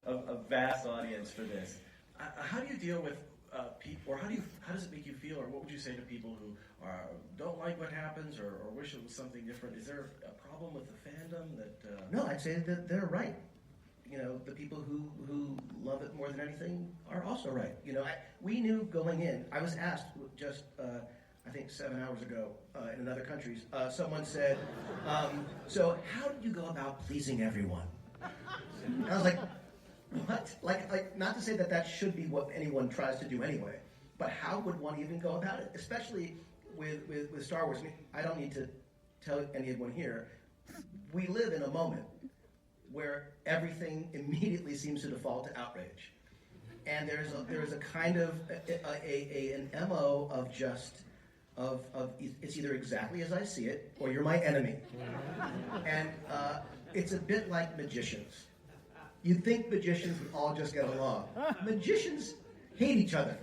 a vast audience for this. How do you deal with people, or how does it make you feel, or what would you say to people who don't like what happens, or wish it was something different? Is there a problem with the fandom that? No, I'd say that they're right. The people who love it more than anything are also right. We knew going in. I was asked just I think 7 hours ago in other countries. Someone said, "So how did you go about pleasing everyone?" And I was like, what? Like, not to say that should be what anyone tries to do anyway, but how would one even go about it? Especially with Star Wars. I mean, I don't need to tell anyone here. We live in a moment where everything immediately seems to default to outrage, and there's a kind of an MO of just of it's either exactly as I see it or you're my enemy, and it's a bit like magicians. You'd think magicians would all just get along. Magicians hate each other.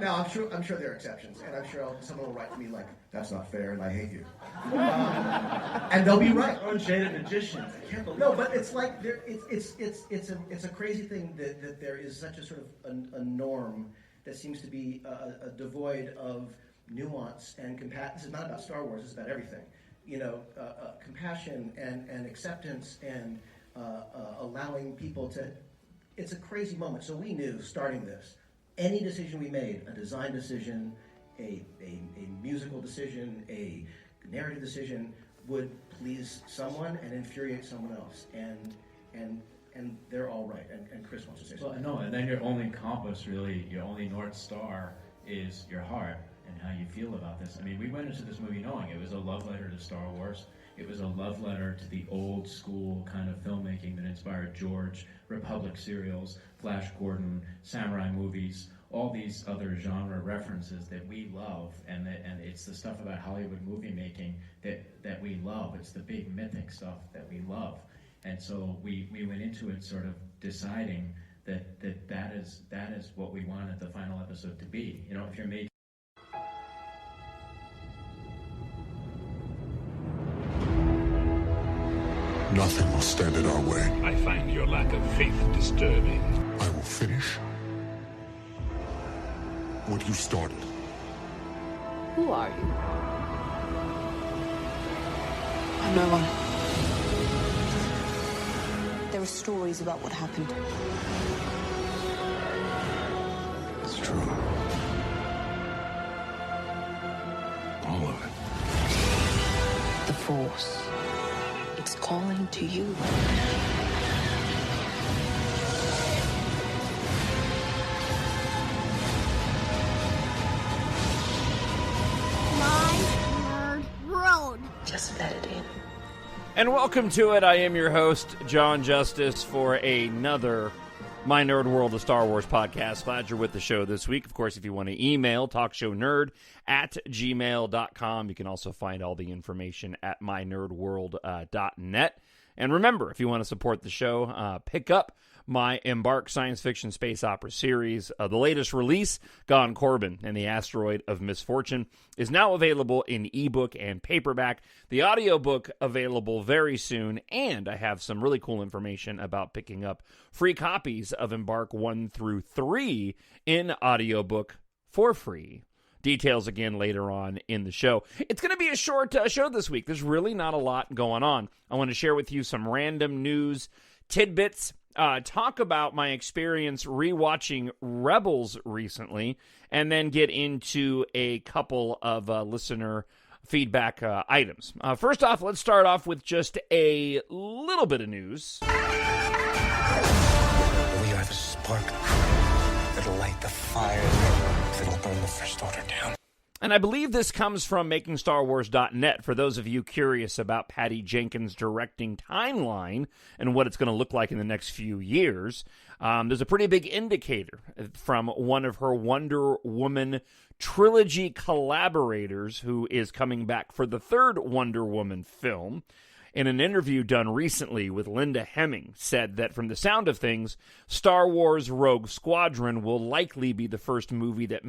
Now, I'm sure there are exceptions, and I'm sure someone will write to me like, "That's not fair, and I hate you," and they'll be right. Unshaded magicians. I can't believe. No, but it's like it's a crazy thing that there is such a sort of a norm that seems to be devoid of nuance and compassion. This is not about Star Wars. It's about everything. Compassion and acceptance and allowing people to. It's a crazy moment. So we knew starting this, any decision we made, a design decision, a musical decision, a narrative decision, would please someone and infuriate someone else. And they're all right. And Chris wants to say something. Well, no, and then your only compass, really, your only North Star is your heart and how you feel about this. I mean, we went into this movie knowing it was a love letter to Star Wars. It was a love letter to the old school kind of filmmaking that inspired George, Republic serials, Flash Gordon, samurai movies, all these other genre references that we love, and it's the stuff about Hollywood movie making that we love. It's the big mythic stuff that we love. And so we went into it sort of deciding that is what we wanted the final episode to be. If you're making nothing will stand in our way. I find your lack of faith disturbing. I will finish what you started. Who are you? I'm no one. There are stories about what happened. It's true. All of it. The Force. It's calling to you. My Nerd World. Just let it in. And welcome to it. I am your host, Jon Justice, for another My Nerd World of Star Wars podcast. Glad you're with the show this week. Of course, if you want to email, TalkShowNerd@gmail.com. You can also find all the information at mynerdworld.net. And remember, if you want to support the show, pick up my EMBARK science fiction space opera series. The latest release, Gahan, Corbijn and the Asteroid of Misfortune, is now available in ebook and paperback. The audiobook available very soon, and I have some really cool information about picking up free copies of EMBARK 1 through 3 in audiobook for free. Details again later on in the show. It's going to be a short show this week. There's really not a lot going on. I want to share with you some random news tidbits, talk about my experience rewatching Rebels recently, and then get into a couple of listener feedback items. First off, let's start off with just a little bit of news. We are the spark that'll light the fire that'll burn the First Order down. And I believe this comes from MakingStarWars.net. For those of you curious about Patty Jenkins' directing timeline and what it's going to look like in the next few years, there's a pretty big indicator from one of her Wonder Woman trilogy collaborators who is coming back for the third Wonder Woman film. In an interview done recently with Linda Hemming, said that from the sound of things, Star Wars Rogue Squadron will likely be the first movie that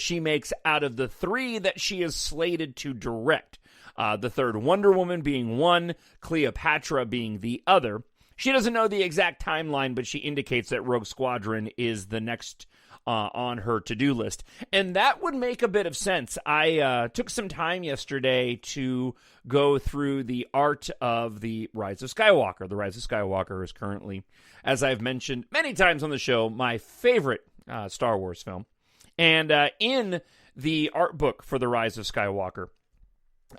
she makes out of the 3 that she is slated to direct. The third Wonder Woman being one, Cleopatra being the other. She doesn't know the exact timeline, but she indicates that Rogue Squadron is the next on her to-do list. And that would make a bit of sense. I took some time yesterday to go through the art of the Rise of Skywalker. The Rise of Skywalker is currently, as I've mentioned many times on the show, my favorite Star Wars film. And in the art book for the Rise of Skywalker,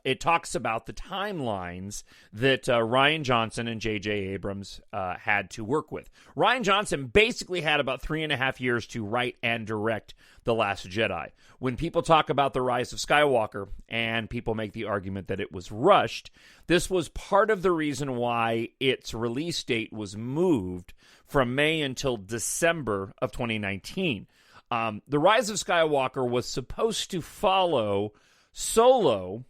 it talks about the timelines that Rian Johnson and J.J. Abrams had to work with. Rian Johnson basically had about 3.5 years to write and direct The Last Jedi. When people talk about The Rise of Skywalker and people make the argument that it was rushed, this was part of the reason why its release date was moved from May until December of 2019. The Rise of Skywalker was supposed to follow Solo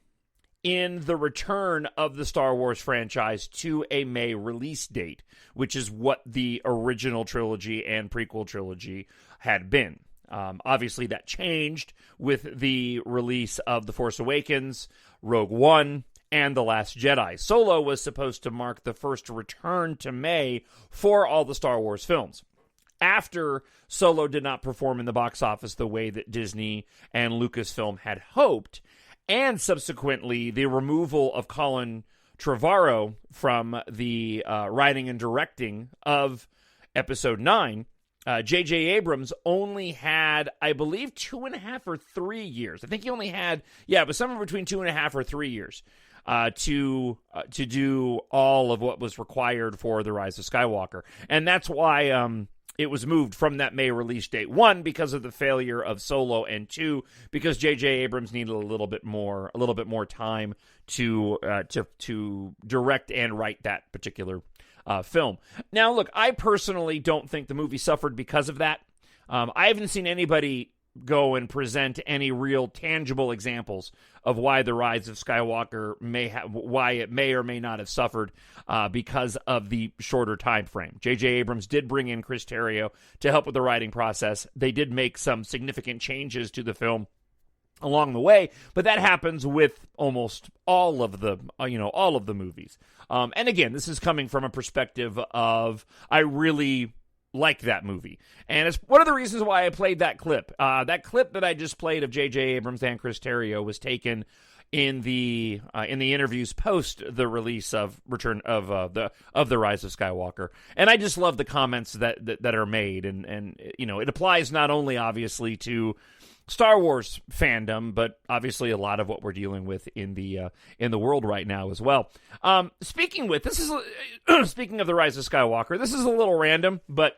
in the return of the Star Wars franchise to a May release date, which is what the original trilogy and prequel trilogy had been. Obviously, that changed with the release of The Force Awakens, Rogue One, and The Last Jedi. Solo was supposed to mark the first return to May for all the Star Wars films. After Solo did not perform in the box office the way that Disney and Lucasfilm had hoped, and subsequently the removal of Colin Trevorrow from the writing and directing of Episode 9, J.J. Abrams only had, I believe, 2.5 or 3 years. I think he only had, it was somewhere between 2.5 or 3 years to do all of what was required for The Rise of Skywalker. And that's why it was moved from that May release date. 1, because of the failure of Solo, and 2, because J.J. Abrams needed a little bit more time to direct and write that particular film. Now, look, I personally don't think the movie suffered because of that. I haven't seen anybody go and present any real tangible examples of why The Rise of Skywalker why it may or may not have suffered because of the shorter time frame. J.J. Abrams did bring in Chris Terrio to help with the writing process. They did make some significant changes to the film along the way, but that happens with almost all of the movies. And again, this is coming from a perspective of I really like that movie. And it's one of the reasons why I played that clip. That clip that I just played of J.J. Abrams and Chris Terrio was taken in the interviews post the release of Return of the Rise of Skywalker. And I just love the comments that are made, and it applies not only obviously to Star Wars fandom, but obviously a lot of what we're dealing with in the world right now as well. Speaking of the Rise of Skywalker, this is a little random, but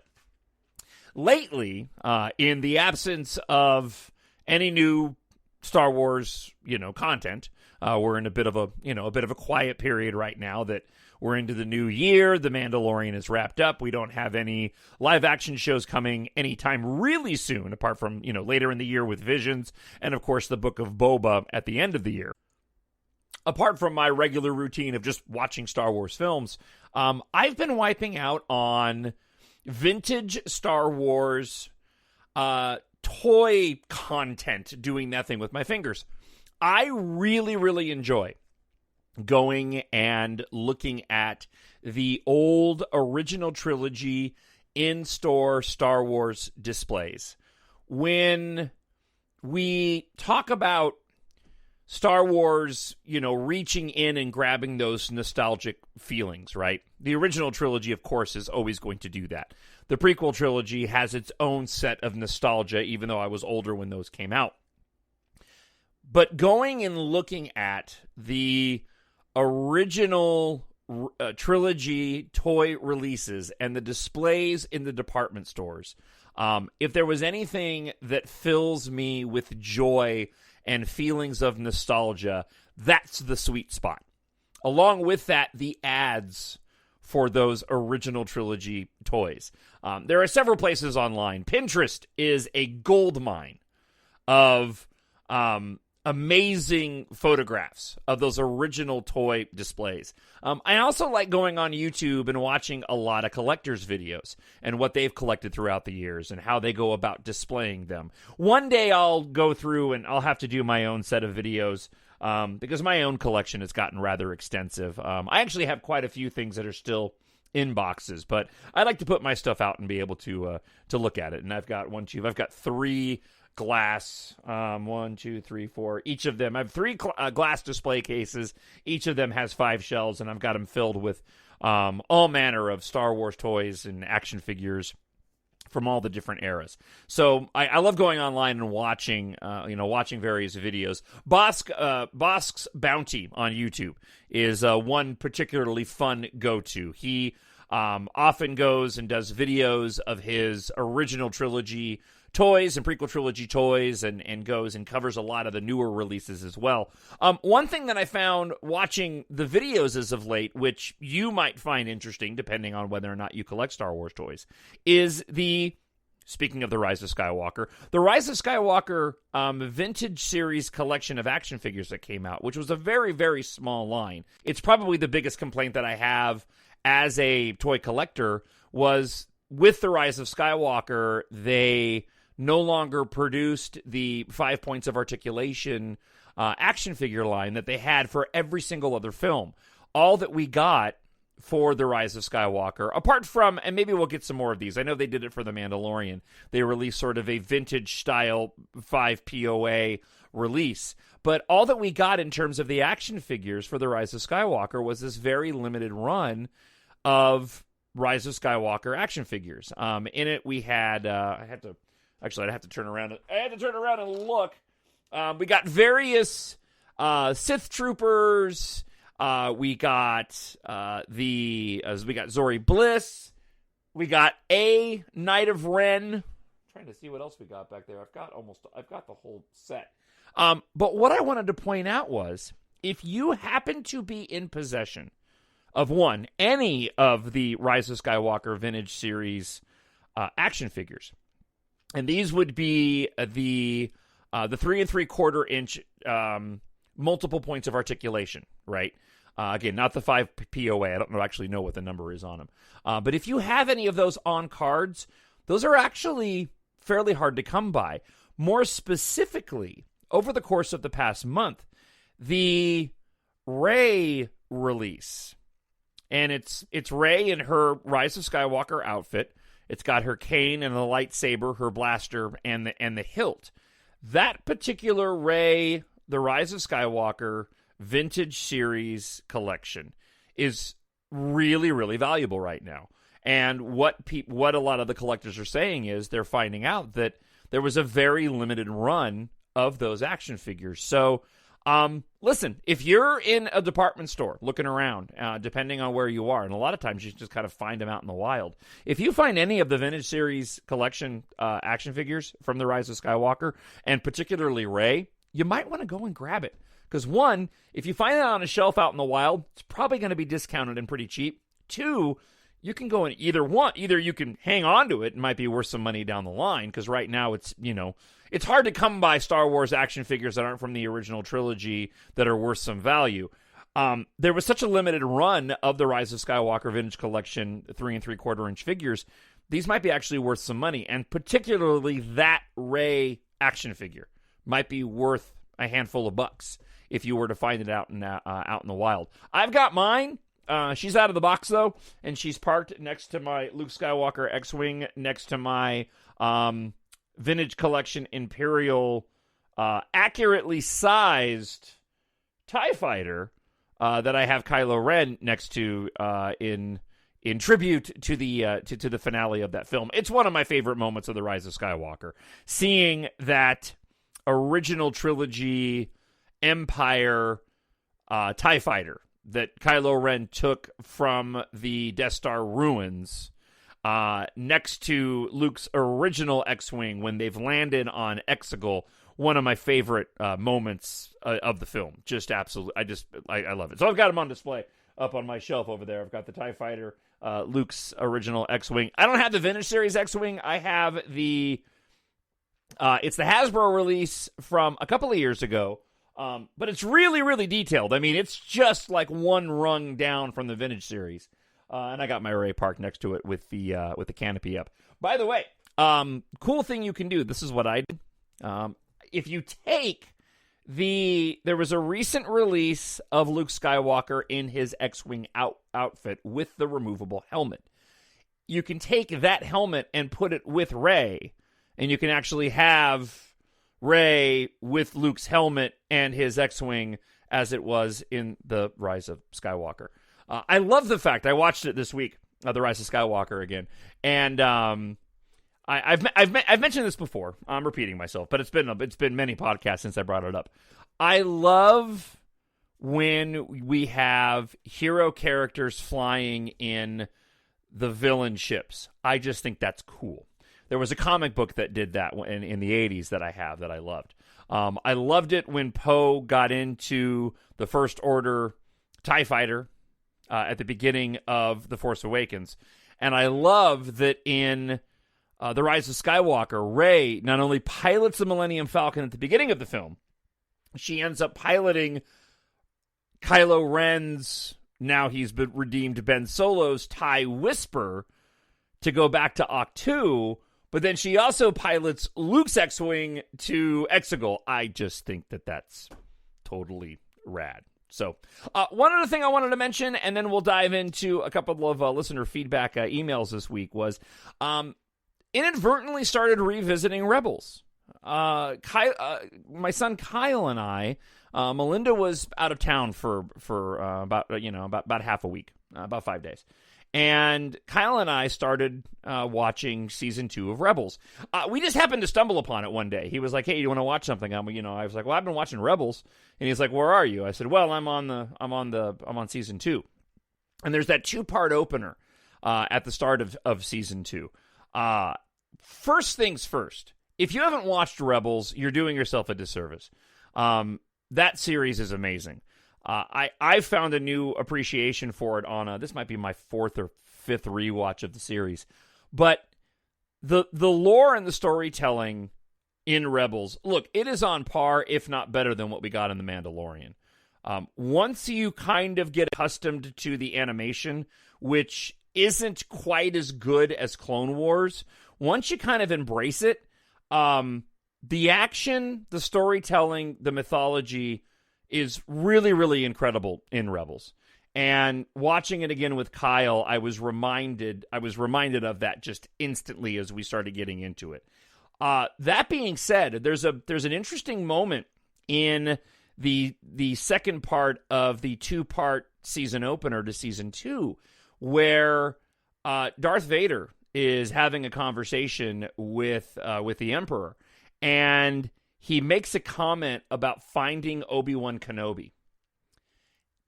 lately, in the absence of any new Star Wars, content, we're in a bit of a quiet period right now that we're into the new year. The Mandalorian is wrapped up. We don't have any live action shows coming anytime really soon, apart from, later in the year with Visions and, of course, the Book of Boba at the end of the year. Apart from my regular routine of just watching Star Wars films, I've been wiping out on vintage Star Wars toy content, doing that thing with my fingers. I really, really enjoy going and looking at the old original trilogy in-store Star Wars displays. When we talk about Star Wars, reaching in and grabbing those nostalgic feelings, right? The original trilogy, of course, is always going to do that. The prequel trilogy has its own set of nostalgia, even though I was older when those came out. But going and looking at the original trilogy toy releases and the displays in the department stores, if there was anything that fills me with joy and feelings of nostalgia, that's the sweet spot. Along with that, the ads for those original trilogy toys. There are several places online. Pinterest is a goldmine of amazing photographs of those original toy displays. I also like going on YouTube and watching a lot of collectors' videos and what they've collected throughout the years and how they go about displaying them. One day I'll go through and I'll have to do my own set of videos because my own collection has gotten rather extensive. I actually have quite a few things that are still in boxes. But I like to put my stuff out and be able to look at it. And I've got I've got 3 glass, 1, 2, 3, 4. Each of them, I have 3 glass display cases. Each of them has 5 shelves, and I've got them filled with all manner of Star Wars toys and action figures from all the different eras. So I love going online and watching various videos. Bosk's Bounty on YouTube is one particularly fun go-to. He often goes and does videos of his original trilogy toys and prequel trilogy toys, and goes and covers a lot of the newer releases as well. One thing that I found watching the videos as of late, which you might find interesting depending on whether or not you collect Star Wars toys, is speaking of the Rise of Skywalker, the Rise of Skywalker vintage series collection of action figures that came out, which was a very, very small line. It's probably the biggest complaint that I have as a toy collector was with the Rise of Skywalker, they no longer produced the 5 points of articulation action figure line that they had for every single other film. All that we got for the Rise of Skywalker, apart from, and maybe we'll get some more of these. I know they did it for The Mandalorian. They released sort of a vintage style 5 POA release. But all that we got in terms of the action figures for the Rise of Skywalker was this very limited run of Rise of Skywalker action figures. In it, we had, I'd have to turn around. I had to turn around and look. We got various Sith troopers. We got Zori Bliss. We got a Knight of Ren. I'm trying to see what else we got back there. I've got the whole set. But what I wanted to point out was, if you happen to be in possession of any of the Rise of Skywalker vintage series action figures, and these would be the 3 3/4 inch multiple points of articulation, right? Again, not the 5 POA. I don't actually know what the number is on them. But if you have any of those on cards, those are actually fairly hard to come by. More specifically, over the course of the past month, the Rey release, and it's Rey in her Rise of Skywalker outfit. It's got her cane and the lightsaber, her blaster, and the hilt. That particular Rey, the Rise of Skywalker vintage series collection, is really, really valuable right now. And what a lot of the collectors are saying is they're finding out that there was a very limited run of those action figures. So, listen, if you're in a department store looking around, depending on where you are, and a lot of times you just kind of find them out in the wild. If you find any of the vintage series collection action figures from the Rise of Skywalker, and particularly Rey, you might want to go and grab it. Because 1, if you find it on a shelf out in the wild, it's probably going to be discounted and pretty cheap. 2, you can go and either you can hang on to it, it might be worth some money down the line, because right now it's hard to come by Star Wars action figures that aren't from the original trilogy that are worth some value. There was such a limited run of the Rise of Skywalker vintage collection 3 3/4 inch figures. These might be actually worth some money, and particularly that Rey action figure might be worth a handful of bucks if you were to find it out in the wild. I've got mine. She's out of the box, though, and she's parked next to my Luke Skywalker X-Wing, next to my vintage collection Imperial accurately sized TIE Fighter that I have Kylo Ren next to in tribute to the finale of that film. It's one of my favorite moments of the Rise of Skywalker. Seeing that original trilogy Empire TIE Fighter that Kylo Ren took from the Death Star ruins next to Luke's original X-Wing when they've landed on Exegol. One of my favorite moments of the film. Just absolutely, I love it. So I've got them on display up on my shelf over there. I've got the TIE Fighter, Luke's original X-Wing. I don't have the vintage series X-Wing. I have it's the Hasbro release from a couple of years ago. But it's really, really detailed. I mean, it's just like one rung down from the vintage series. And I got my Rey parked next to it with the canopy up. By the way, cool thing you can do. This is what I did. If you take There was a recent release of Luke Skywalker in his X-Wing outfit with the removable helmet. You can take that helmet and put it with Rey, and you can actually have Rey with Luke's helmet and his X-Wing as it was in the Rise of Skywalker. I love the fact, I watched it this week, the Rise of Skywalker again, and I've mentioned this before. I'm repeating myself, but it's been many podcasts since I brought it up. I love when we have hero characters flying in the villain ships. I just think that's cool. There was a comic book that did that in the 80s that I loved. I loved it when Poe got into the First Order TIE Fighter at the beginning of The Force Awakens. And I love that in The Rise of Skywalker, Rey not only pilots the Millennium Falcon at the beginning of the film, she ends up piloting Kylo Ren's, now he's been redeemed Ben Solo's TIE Whisper to go back to Ahch-To, but then she also pilots Luke's X-Wing to Exegol. I just think that that's totally rad. So, one other thing I wanted to mention, and then we'll dive into a couple of listener feedback emails this week, was inadvertently started revisiting Rebels. My son Kyle and I, Melinda was out of town for about half a week, about 5 days. And Kyle and I started watching season 2 of Rebels. We just happened to stumble upon it one day. He was like, "Hey, you want to watch something?" I was like, "Well, I've been watching Rebels." And he's like, "Where are you?" I said, "Well, I'm on season 2." And there's that 2-part opener at the start of season 2. First things first. If you haven't watched Rebels, you're doing yourself a disservice. That series is amazing. I found a new appreciation for it on this might be my 4th or 5th rewatch of the series. But the lore and the storytelling in Rebels, look, it is on par, if not better than what we got in The Mandalorian. Once you kind of get accustomed to the animation, which isn't quite as good as Clone Wars, once you kind of embrace it, the action, the storytelling, the mythology is really, really incredible in Rebels. And watching it again with Kyle, I was reminded of that just instantly as we started getting into it. That being said, there's an interesting moment in the second part of the 2-part season opener to season 2, where Darth Vader is having a conversation with the Emperor, and he makes a comment about finding Obi-Wan Kenobi.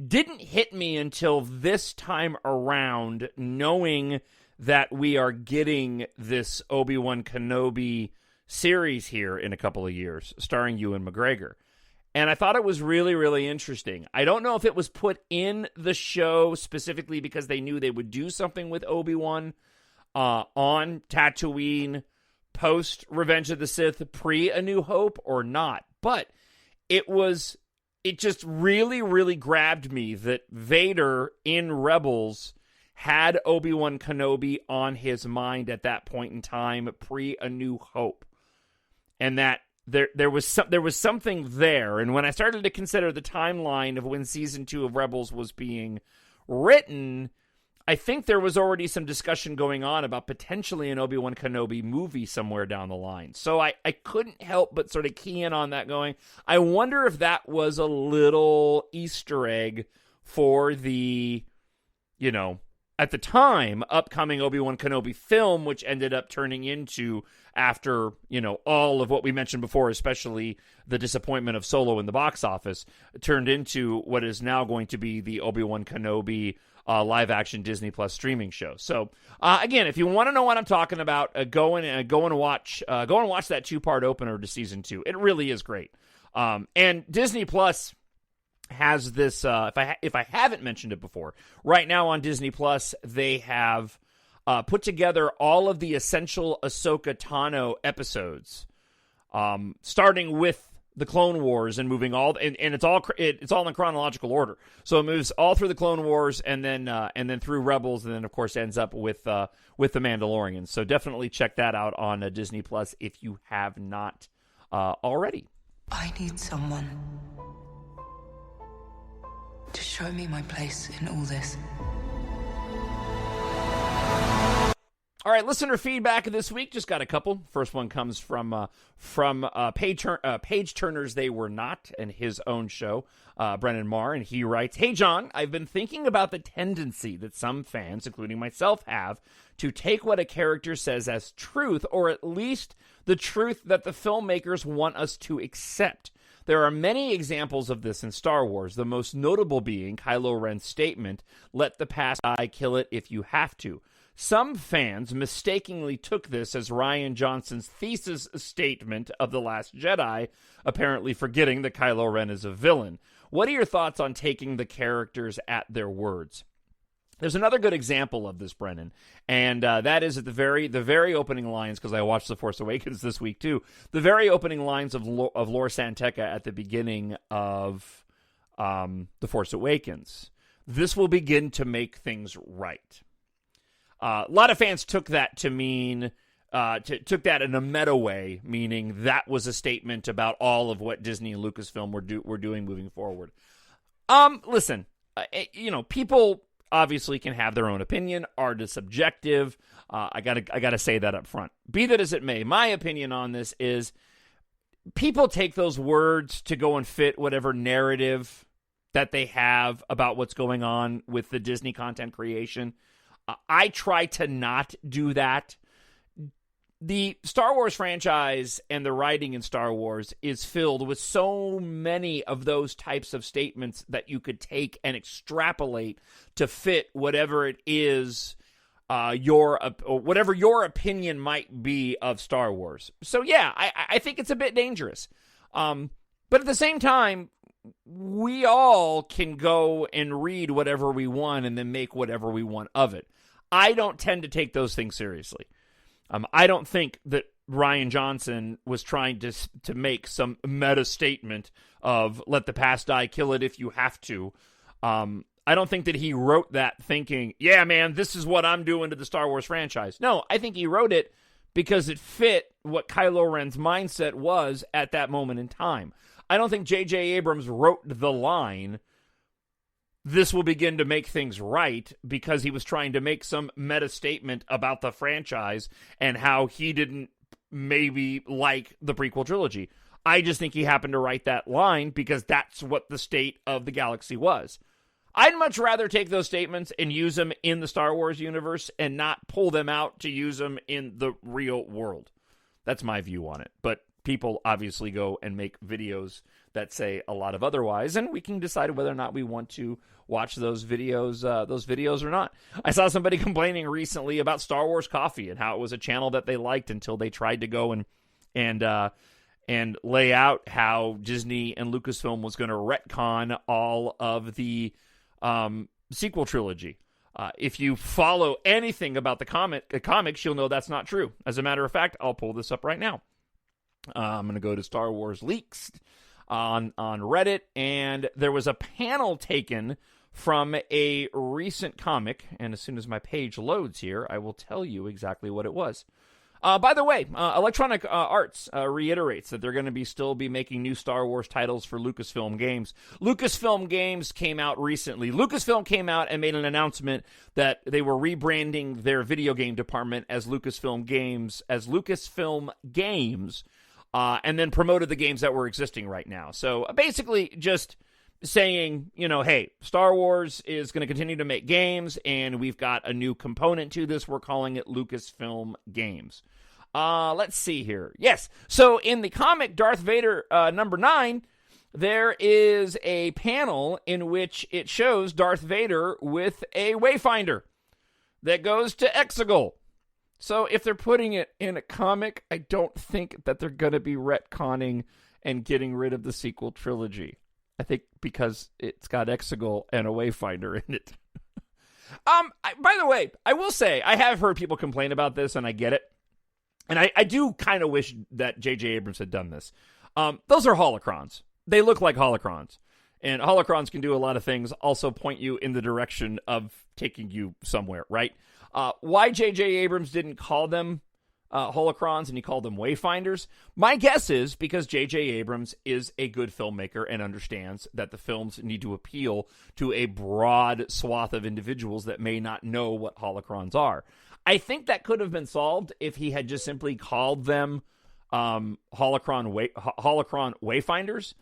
Didn't hit me until this time around, knowing that we are getting this Obi-Wan Kenobi series here in a couple of years, starring Ewan McGregor. And I thought it was really, really interesting. I don't know if it was put in the show specifically because they knew they would do something with Obi-Wan on Tatooine post Revenge of the Sith, pre A New Hope, or not. But it just really, really grabbed me that Vader in Rebels had Obi-Wan Kenobi on his mind at that point in time, pre A New Hope. And that there was something there. And when I started to consider the timeline of when season 2 of Rebels was being written, I think there was already some discussion going on about potentially an Obi-Wan Kenobi movie somewhere down the line. So I couldn't help but sort of key in on that going, I wonder if that was a little Easter egg for the, at the time, upcoming Obi-Wan Kenobi film, which ended up turning into, after, all of what we mentioned before, especially the disappointment of Solo in the box office, turned into what is now going to be the Obi-Wan Kenobi live-action Disney Plus streaming show. So, again, if you want to know what I'm talking about, go and watch that 2-part opener to season 2. It really is great. And Disney Plus has this. If I haven't mentioned it before, right now on Disney Plus they have put together all of the essential Ahsoka Tano episodes, starting with the Clone Wars and moving all, and it's all in chronological order. So it moves all through the Clone Wars and then through Rebels, and then of course ends up with the Mandalorian. So definitely check that out on Disney Plus if you have not already. I need someone to show me my place in all this. All right, listener feedback this week. Just got a couple. First one comes from Page Turners They Were Not and his own show, Brennan Marr, and he writes, "Hey, John, I've been thinking about the tendency that some fans, including myself, have to take what a character says as truth, or at least the truth that the filmmakers want us to accept. There are many examples of this in Star Wars, the most notable being Kylo Ren's statement, 'Let the past die, kill it if you have to.' Some fans mistakenly took this as Rian Johnson's thesis statement of The Last Jedi, apparently forgetting that Kylo Ren is a villain. What are your thoughts on taking the characters at their words?" There's another good example of this, Brennan, and that is at the very opening lines, because I watched The Force Awakens this week too, the very opening lines of Lor San Tekka at the beginning of The Force Awakens. "This will begin to make things right." A lot of fans took that to mean, took that in a meta way, meaning that was a statement about all of what Disney and Lucasfilm were doing moving forward. Listen, people obviously can have their own opinion. Art is subjective. I gotta say that up front. Be that as it may, my opinion on this is people take those words to go and fit whatever narrative that they have about what's going on with the Disney content creation. I try to not do that. The Star Wars franchise and the writing in Star Wars is filled with so many of those types of statements that you could take and extrapolate to fit whatever it is, whatever your opinion might be of Star Wars. So yeah, I think it's a bit dangerous. But at the same time, we all can go and read whatever we want and then make whatever we want of it. I don't tend to take those things seriously. I don't think that Rian Johnson was trying to make some meta statement of "let the past die, kill it if you have to." I don't think that he wrote that thinking, "Yeah, man, this is what I'm doing to the Star Wars franchise." No, I think he wrote it because it fit what Kylo Ren's mindset was at that moment in time. I don't think J.J. Abrams wrote the line, "This will begin to make things right," because he was trying to make some meta statement about the franchise and how he didn't maybe like the prequel trilogy. I just think he happened to write that line because that's what the state of the galaxy was. I'd much rather take those statements and use them in the Star Wars universe and not pull them out to use them in the real world. That's my view on it. But people obviously go and make videos that say a lot of otherwise, and we can decide whether or not we want to watch those videos or not. I saw somebody complaining recently about Star Wars Coffee and how it was a channel that they liked until they tried to go and lay out how Disney and Lucasfilm was going to retcon all of the sequel trilogy. If you follow anything about the comics, you'll know that's not true. As a matter of fact, I'll pull this up right now. I'm going to go to Star Wars Leaks on Reddit, and there was a panel taken from a recent comic, and as soon as my page loads here, I will tell you exactly what it was. By the way, Electronic Arts reiterates that they're going to still be making new Star Wars titles for Lucasfilm Games. Lucasfilm Games came out recently. Lucasfilm came out and made an announcement that they were rebranding their video game department as Lucasfilm Games, and then promoted the games that were existing right now. So basically just saying, hey, Star Wars is going to continue to make games, and we've got a new component to this. We're calling it Lucasfilm Games. Let's see here. Yes, so in the comic Darth Vader number 9, there is a panel in which it shows Darth Vader with a Wayfinder that goes to Exegol. So if they're putting it in a comic, I don't think that they're going to be retconning and getting rid of the sequel trilogy. I think because it's got Exegol and a Wayfinder in it. By the way, I will say, I have heard people complain about this, and I get it. And I do kind of wish that J.J. Abrams had done this. Those are holocrons. They look like holocrons. And holocrons can do a lot of things, also point you in the direction of taking you somewhere, right? Why J.J. Abrams didn't call them holocrons and he called them wayfinders. My guess is because J.J. Abrams is a good filmmaker and understands that the films need to appeal to a broad swath of individuals that may not know what holocrons are. I think that could have been solved if he had just simply called them holocron wayfinders.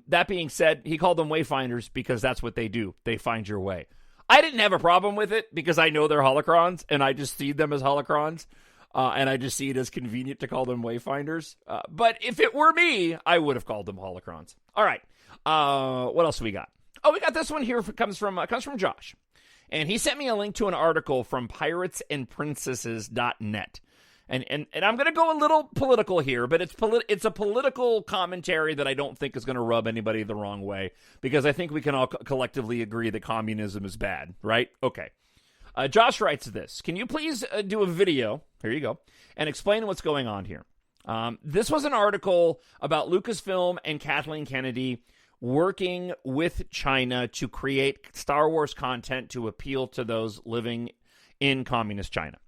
That being said, he called them wayfinders because that's what they do. They find your way. I didn't have a problem with it because I know they're holocrons and I just see them as holocrons. And I just see it as convenient to call them wayfinders. But if it were me, I would have called them holocrons. All right. What else we got? Oh, we got this one here. Comes from Josh. And he sent me a link to an article from piratesandprincesses.net. And I'm going to go a little political here, but it's a political commentary that I don't think is going to rub anybody the wrong way, because I think we can all collectively agree that communism is bad, right? Okay. Josh writes this. Can you please do a video, here you go, and explain what's going on here? This was an article about Lucasfilm and Kathleen Kennedy working with China to create Star Wars content to appeal to those living in communist China.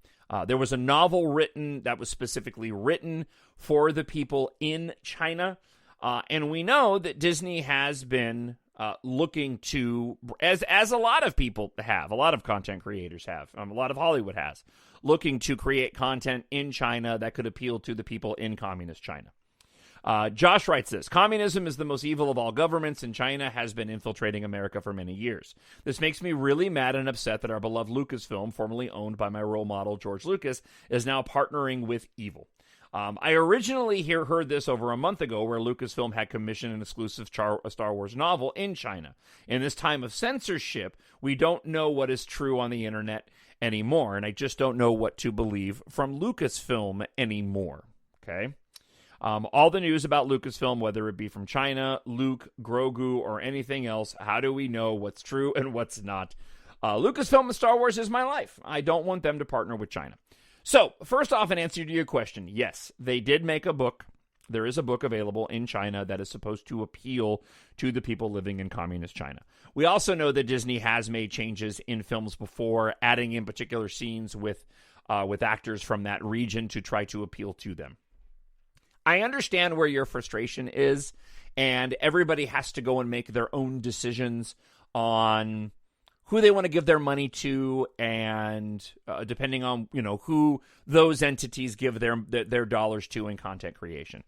There was a novel written that was specifically written for the people in China, and we know that Disney has been looking to, as a lot of people have, a lot of content creators have, a lot of Hollywood has, looking to create content in China that could appeal to the people in communist China. Josh writes this. Communism is the most evil of all governments, and China has been infiltrating America for many years. This makes me really mad and upset that our beloved Lucasfilm, formerly owned by my role model, George Lucas, is now partnering with evil. I originally heard this over a month ago, where Lucasfilm had commissioned an exclusive Star Wars novel in China. In this time of censorship, we don't know what is true on the internet anymore, and I just don't know what to believe from Lucasfilm anymore. Okay? All the news about Lucasfilm, whether it be from China, Luke, Grogu, or anything else, how do we know what's true and what's not? Lucasfilm and Star Wars is my life. I don't want them to partner with China. So, first off, in answer to your question, yes, they did make a book. There is a book available in China that is supposed to appeal to the people living in communist China. We also know that Disney has made changes in films before, adding in particular scenes with actors from that region to try to appeal to them. I understand where your frustration is, and everybody has to go and make their own decisions on who they want to give their money to, and depending on who those entities give their dollars to in content creation.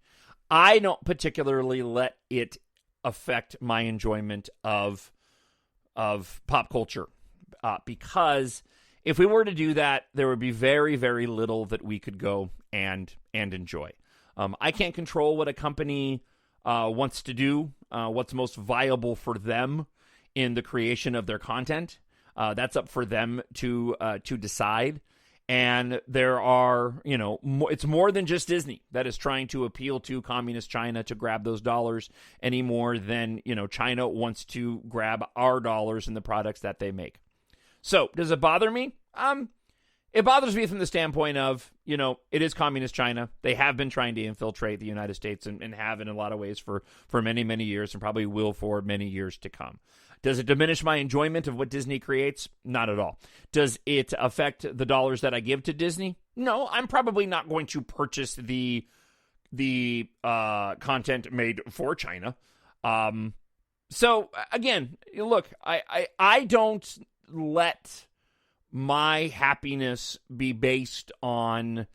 I don't particularly let it affect my enjoyment of pop culture, because if we were to do that, there would be very, very little that we could go and enjoy. I can't control what a company wants to do, what's most viable for them in the creation of their content. That's up for them to decide. And there are, it's more than just Disney that is trying to appeal to communist China to grab those dollars any more than, China wants to grab our dollars in the products that they make. So, does it bother me? It bothers me from the standpoint of, it is communist China. They have been trying to infiltrate the United States and have in a lot of ways for many, many years, and probably will for many years to come. Does it diminish my enjoyment of what Disney creates? Not at all. Does it affect the dollars that I give to Disney? No, I'm probably not going to purchase the content made for China. So again, look, I don't let my happiness be based on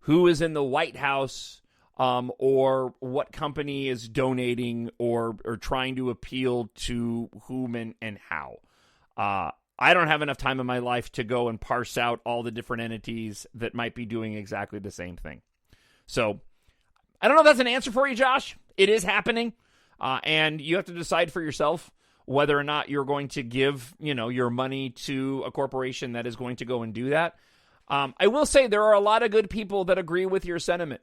who is in the White House, or what company is donating or trying to appeal to whom and how. I don't have enough time in my life to go and parse out all the different entities that might be doing exactly the same thing. So I don't know if that's an answer for you, Josh. It is happening, and you have to decide for yourself whether or not you're going to give, your money to a corporation that is going to go and do that. I will say there are a lot of good people that agree with your sentiment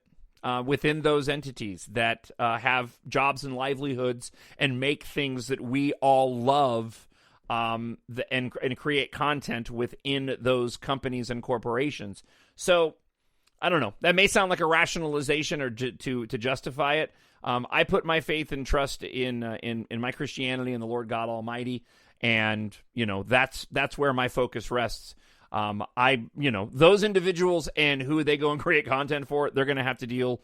within those entities that have jobs and livelihoods and make things that we all love, and create content within those companies and corporations. So I don't know. That may sound like a rationalization or to justify it. I put my faith and trust in my Christianity and the Lord God Almighty, and that's where my focus rests. Those individuals and who they go and create content for, they're going to have to deal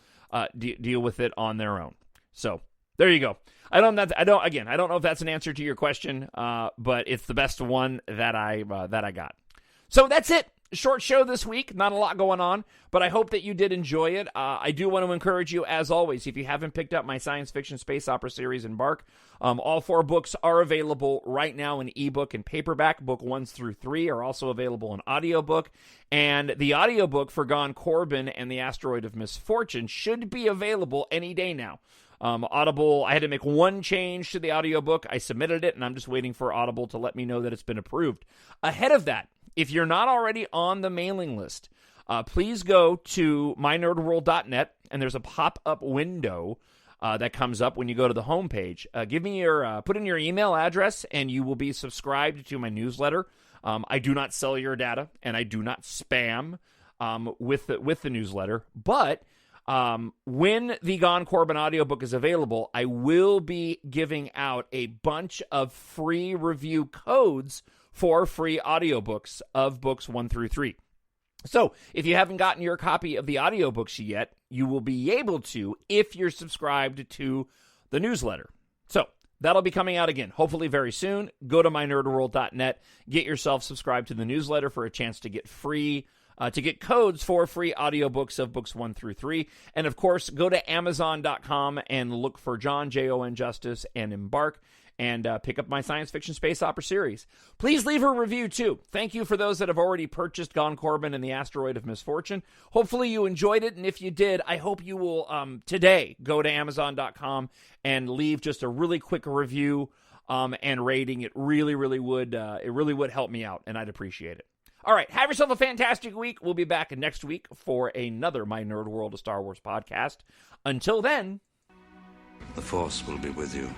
with it on their own. So there you go. I don't know if that's an answer to your question, but it's the best one that I got. So that's it. Short show this week, not a lot going on, but I hope that you did enjoy it. I do want to encourage you, as always, if you haven't picked up my science fiction space opera series, EMBARK, all 4 books are available right now in ebook and paperback. Book 1 through 3 are also available in audiobook, and the audiobook for Corbijn and the Asteroid of Misfortune should be available any day now. Audible, I had to make one change to the audiobook. I submitted it, and I'm just waiting for Audible to let me know that it's been approved. Ahead of that, if you're not already on the mailing list, please go to mynerdworld.net, and there's a pop-up window that comes up when you go to the homepage. Put in your email address, and you will be subscribed to my newsletter. I do not sell your data, and I do not spam with the newsletter. But when the Corbijn audiobook is available, I will be giving out a bunch of free review codes for free audiobooks of books 1 through 3. So, if you haven't gotten your copy of the audiobooks yet, you will be able to if you're subscribed to the newsletter. So, that'll be coming out again, hopefully very soon. Go to mynerdworld.net, get yourself subscribed to the newsletter for a chance to get codes for free audiobooks of books 1 through 3. And of course, go to Amazon.com and look for Jon Justice and EMBARK, and pick up my science fiction space opera series. Please leave a review, too. Thank you for those that have already purchased Corbijn and the Asteroid of Misfortune. Hopefully you enjoyed it, and if you did, I hope you will today go to Amazon.com and leave just a really quick review and rating. It really would help me out, and I'd appreciate it. All right, have yourself a fantastic week. We'll be back next week for another My Nerd World of Star Wars podcast. Until then, the Force will be with you.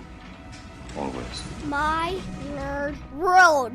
Always. My Nerd World.